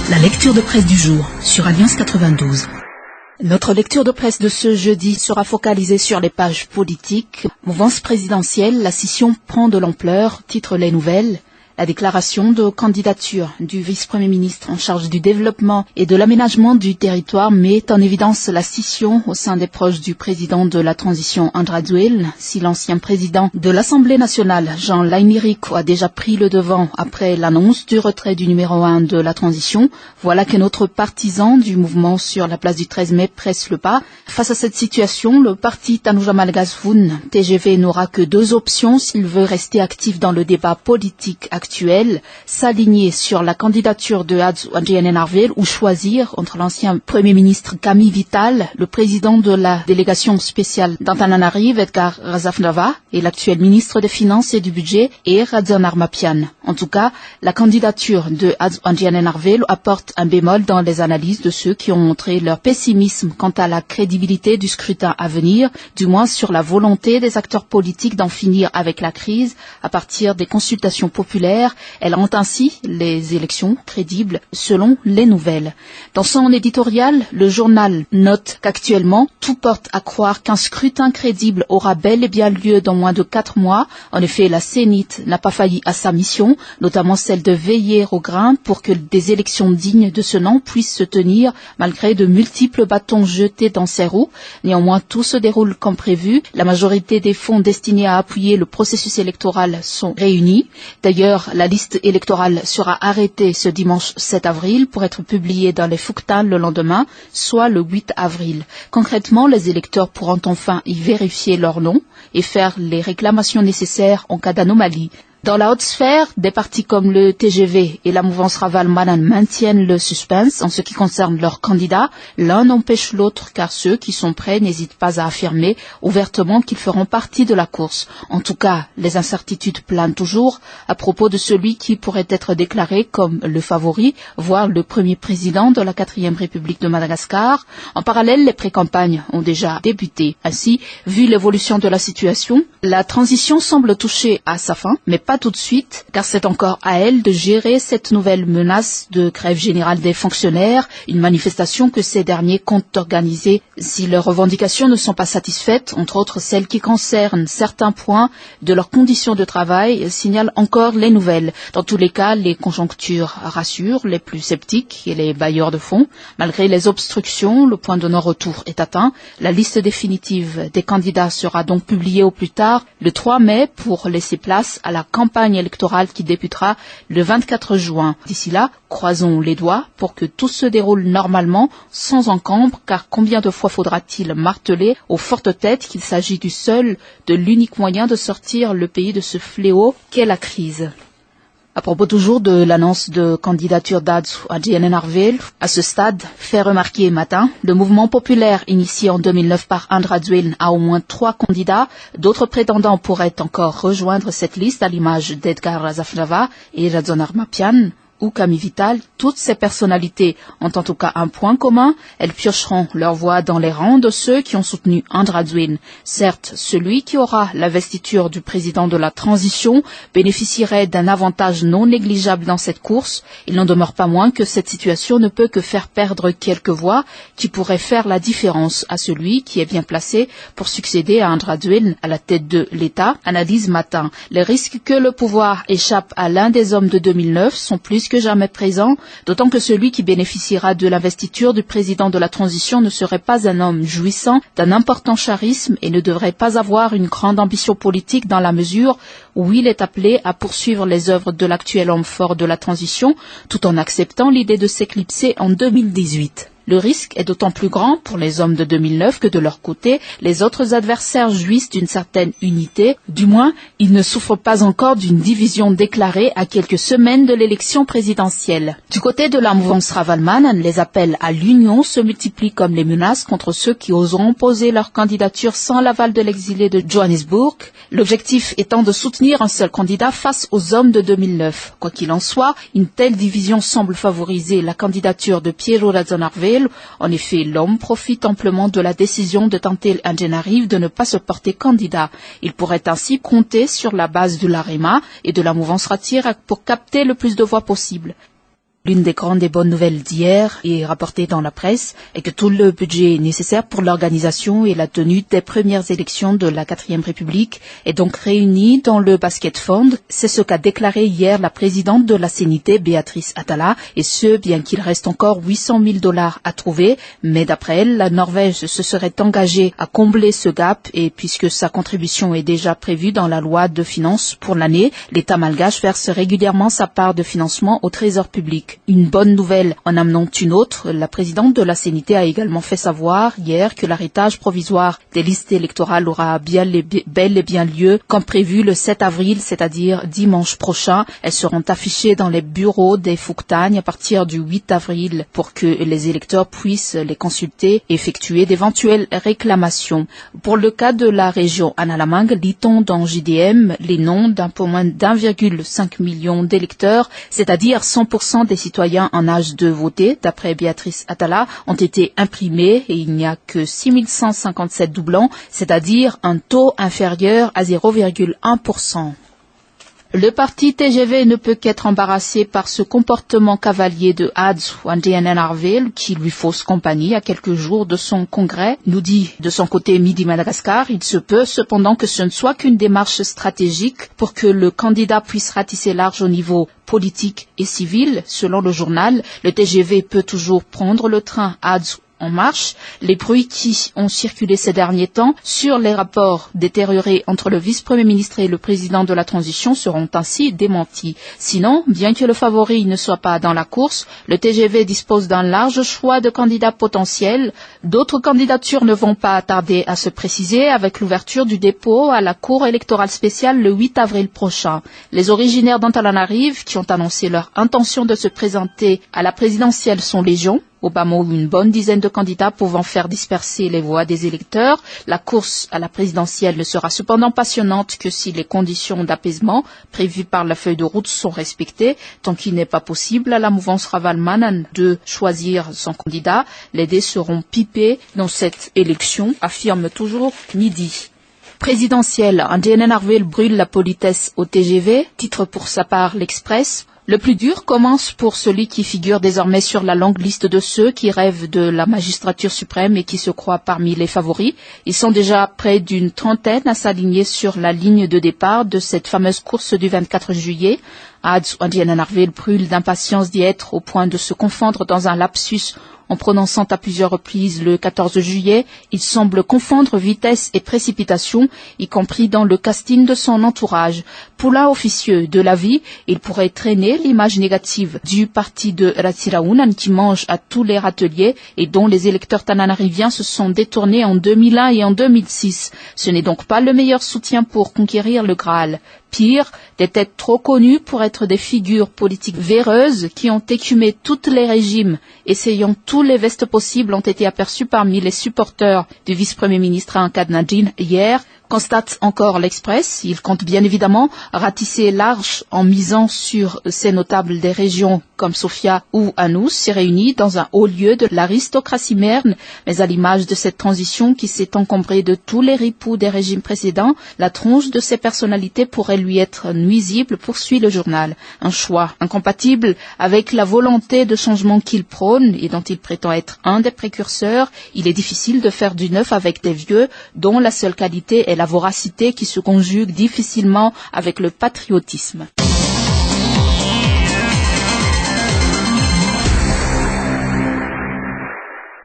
La lecture de presse du jour sur Alliance 92. Notre lecture de presse de ce jeudi sera focalisée sur les pages politiques. Mouvance présidentielle, la scission prend de l'ampleur, titre Les Nouvelles. La déclaration de candidature du vice-premier ministre en charge du développement et de l'aménagement du territoire met en évidence la scission au sein des proches du président de la transition André Dzuil. Si l'ancien président de l'Assemblée nationale, Jean Laimirico, a déjà pris le devant après l'annonce du retrait du numéro 1 de la transition, voilà qu'un autre partisan du mouvement sur la place du 13 mai presse le pas. Face à cette situation, le parti Tanuja Malgasfoun, TGV, n'aura que deux options s'il veut rester actif dans le débat politique actuel, s'aligner sur la candidature de Adz Anjanenarvel ou choisir entre l'ancien Premier ministre Camille Vital, le président de la délégation spéciale d'Antananarive, Edgar Razafnava, et l'actuel ministre des Finances et du Budget, Radzan Armapian. En tout cas, la candidature de Adz Anjanenarvel apporte un bémol dans les analyses de ceux qui ont montré leur pessimisme quant à la crédibilité du scrutin à venir, du moins sur la volonté des acteurs politiques d'en finir avec la crise à partir des consultations populaires. Elle rend ainsi les élections crédibles selon Les Nouvelles. Dans son éditorial, le journal note qu'actuellement, tout porte à croire qu'un scrutin crédible aura bel et bien lieu dans moins de 4 mois. En effet, la CENIT n'a pas failli à sa mission, notamment celle de veiller au grain pour que des élections dignes de ce nom puissent se tenir malgré de multiples bâtons jetés dans ses roues. Néanmoins, tout se déroule comme prévu. La majorité des fonds destinés à appuyer le processus électoral sont réunis. D'ailleurs, la liste électorale sera arrêtée ce dimanche 7 avril pour être publiée dans les Fouctans le lendemain, soit le 8 avril. Concrètement, les électeurs pourront enfin y vérifier leur nom et faire les réclamations nécessaires en cas d'anomalie. Dans la haute sphère, des partis comme le TGV et la mouvance Raval-Manan maintiennent le suspense en ce qui concerne leurs candidats. L'un n'empêche l'autre car ceux qui sont prêts n'hésitent pas à affirmer ouvertement qu'ils feront partie de la course. En tout cas, les incertitudes planent toujours à propos de celui qui pourrait être déclaré comme le favori, voire le premier président de la 4e République de Madagascar. En parallèle, les pré-campagnes ont déjà débuté. Ainsi, vu l'évolution de la situation, la transition semble toucher à sa fin, mais pas tout de suite, car c'est encore à elle de gérer cette nouvelle menace de grève générale des fonctionnaires, une manifestation que ces derniers comptent organiser si leurs revendications ne sont pas satisfaites, entre autres celles qui concernent certains points de leurs conditions de travail, signalent encore Les Nouvelles. Dans tous les cas, les conjonctures rassurent les plus sceptiques et les bailleurs de fonds. Malgré les obstructions, le point de non-retour est atteint. La liste définitive des candidats sera donc publiée au plus tard le 3 mai pour laisser place à la campagne électorale qui débutera le 24 juin. D'ici là, croisons les doigts pour que tout se déroule normalement, sans encombre, car combien de fois faudra-t-il marteler aux fortes têtes qu'il s'agit du seul, de l'unique moyen de sortir le pays de ce fléau qu'est la crise. À propos toujours de l'annonce de candidature d'Adz Anjanenarvel, à ce stade, fait remarquer matin, le mouvement populaire initié en 2009 par André Dzuil a au moins 3 candidats. D'autres prétendants pourraient encore rejoindre cette liste à l'image d'Edgar Razafnava et Radzan Armapian ou Camille Vital. Toutes ces personnalités ont en tout cas un point commun, elles piocheront leur voix dans les rangs de ceux qui ont soutenu André Dzuil. Certes, celui qui aura la vestiture du président de la transition bénéficierait d'un avantage non négligeable dans cette course. Il n'en demeure pas moins que cette situation ne peut que faire perdre quelques voix qui pourraient faire la différence à celui qui est bien placé pour succéder à André Dzuil à la tête de l'État. Analyse matin. Les risques que le pouvoir échappe à l'un des hommes de 2009 sont plus que jamais présent, d'autant que celui qui bénéficiera de l'investiture du président de la transition ne serait pas un homme jouissant d'un important charisme et ne devrait pas avoir une grande ambition politique dans la mesure où il est appelé à poursuivre les œuvres de l'actuel homme fort de la transition, tout en acceptant l'idée de s'éclipser en 2018. Le risque est d'autant plus grand pour les hommes de 2009 que de leur côté, les autres adversaires jouissent d'une certaine unité. Du moins, ils ne souffrent pas encore d'une division déclarée à quelques semaines de l'élection présidentielle. Du côté de la mouvance Raval-Manan, les appels à l'union se multiplient comme les menaces contre ceux qui oseront poser leur candidature sans l'aval de l'exilé de Johannesburg. L'objectif étant de soutenir un seul candidat face aux hommes de 2009. Quoi qu'il en soit, une telle division semble favoriser la candidature de Piero Razonarvel. En effet, l'homme profite amplement de la décision de Tantel Anjanarive de ne pas se porter candidat. Il pourrait ainsi compter sur la base de l'AREMA et de la mouvance Ratir pour capter le plus de voix possible. L'une des grandes et bonnes nouvelles d'hier et rapportée dans la presse est que tout le budget nécessaire pour l'organisation et la tenue des premières élections de la 4e République est donc réuni dans le Basket Fund. C'est ce qu'a déclaré hier la présidente de la CNIT, Béatrice Attala, et ce, bien qu'il reste encore $800 000 à trouver. Mais d'après elle, la Norvège se serait engagée à combler ce gap et puisque sa contribution est déjà prévue dans la loi de finances pour l'année, l'État malgache verse régulièrement sa part de financement au Trésor public. Une bonne nouvelle en amenant une autre, la présidente de la CNIT a également fait savoir hier que l'arrêtage provisoire des listes électorales aura bel et bien lieu comme prévu le 7 avril, c'est-à-dire dimanche prochain. Elles seront affichées dans les bureaux des Fuktagnes à partir du 8 avril pour que les électeurs puissent les consulter et effectuer d'éventuelles réclamations. Pour le cas de la région Analamang, lit-on dans JDM les noms d'un peu moins d'1,5 million d'électeurs, c'est-à-dire 100% des citoyens en âge de voter, d'après Béatrice Attala, ont été imprimés et il n'y a que 6157 doublons, c'est-à-dire un taux inférieur à 0,1%. Le parti TGV ne peut qu'être embarrassé par ce comportement cavalier de Ads Wandianenarvel qui lui fausse compagnie à quelques jours de son congrès, nous dit de son côté Midi Madagascar. Il se peut cependant que ce ne soit qu'une démarche stratégique pour que le candidat puisse ratisser large au niveau politique et civil. Selon le journal, le TGV peut toujours prendre le train Ads en marche. Les bruits qui ont circulé ces derniers temps sur les rapports détériorés entre le vice-premier ministre et le président de la transition seront ainsi démentis. Sinon, bien que le favori ne soit pas dans la course, le TGV dispose d'un large choix de candidats potentiels. D'autres candidatures ne vont pas tarder à se préciser avec l'ouverture du dépôt à la Cour électorale spéciale le 8 avril prochain. Les originaires d'Antananarive qui ont annoncé leur intention de se présenter à la présidentielle sont légion. Au bas mot, une bonne dizaine de candidats pouvant faire disperser les voix des électeurs. La course à la présidentielle ne sera cependant passionnante que si les conditions d'apaisement prévues par la feuille de route sont respectées. Tant qu'il n'est pas possible à la mouvance Ravalmanan de choisir son candidat, les dés seront pipés dans cette élection, affirme toujours Midi. Présidentielle, Wandianenarvel brûle la politesse au TGV, titre pour sa part l'Express. Le plus dur commence pour celui qui figure désormais sur la longue liste de ceux qui rêvent de la magistrature suprême et qui se croient parmi les favoris. Ils sont déjà près d'une trentaine à s'aligner sur la ligne de départ de cette fameuse course du 24 juillet. Ads Wandianenarvel brûle d'impatience d'y être au point de se confondre dans un lapsus en prononçant à plusieurs reprises le 14 juillet, il semble confondre vitesse et précipitation, y compris dans le casting de son entourage. Poulain officieux de la vie, il pourrait traîner l'image négative du parti de Ratsiraunan qui mange à tous les râteliers et dont les électeurs tananariviens se sont détournés en 2001 et en 2006. Ce n'est donc pas le meilleur soutien pour conquérir le Graal. Pire, des têtes trop connues pour être des figures politiques véreuses qui ont écumé tous les régimes, essayant tous les vestes possibles, ont été aperçus parmi les supporters du vice-premier ministre Ankadnadjin hier, constate encore l'Express. Il compte bien évidemment ratisser large en misant sur ces notables des régions comme Sofia ou Anous, réunis dans un haut lieu de l'aristocratie merne, mais à l'image de cette transition qui s'est encombrée de tous les ripoux des régimes précédents, la tronche de ces personnalités pourrait lui être nuisible, poursuit le journal. Un choix incompatible avec la volonté de changement qu'il prône et dont il prétend être un des précurseurs. Il est difficile de faire du neuf avec des vieux dont la seule qualité est la voracité qui se conjugue difficilement avec le patriotisme.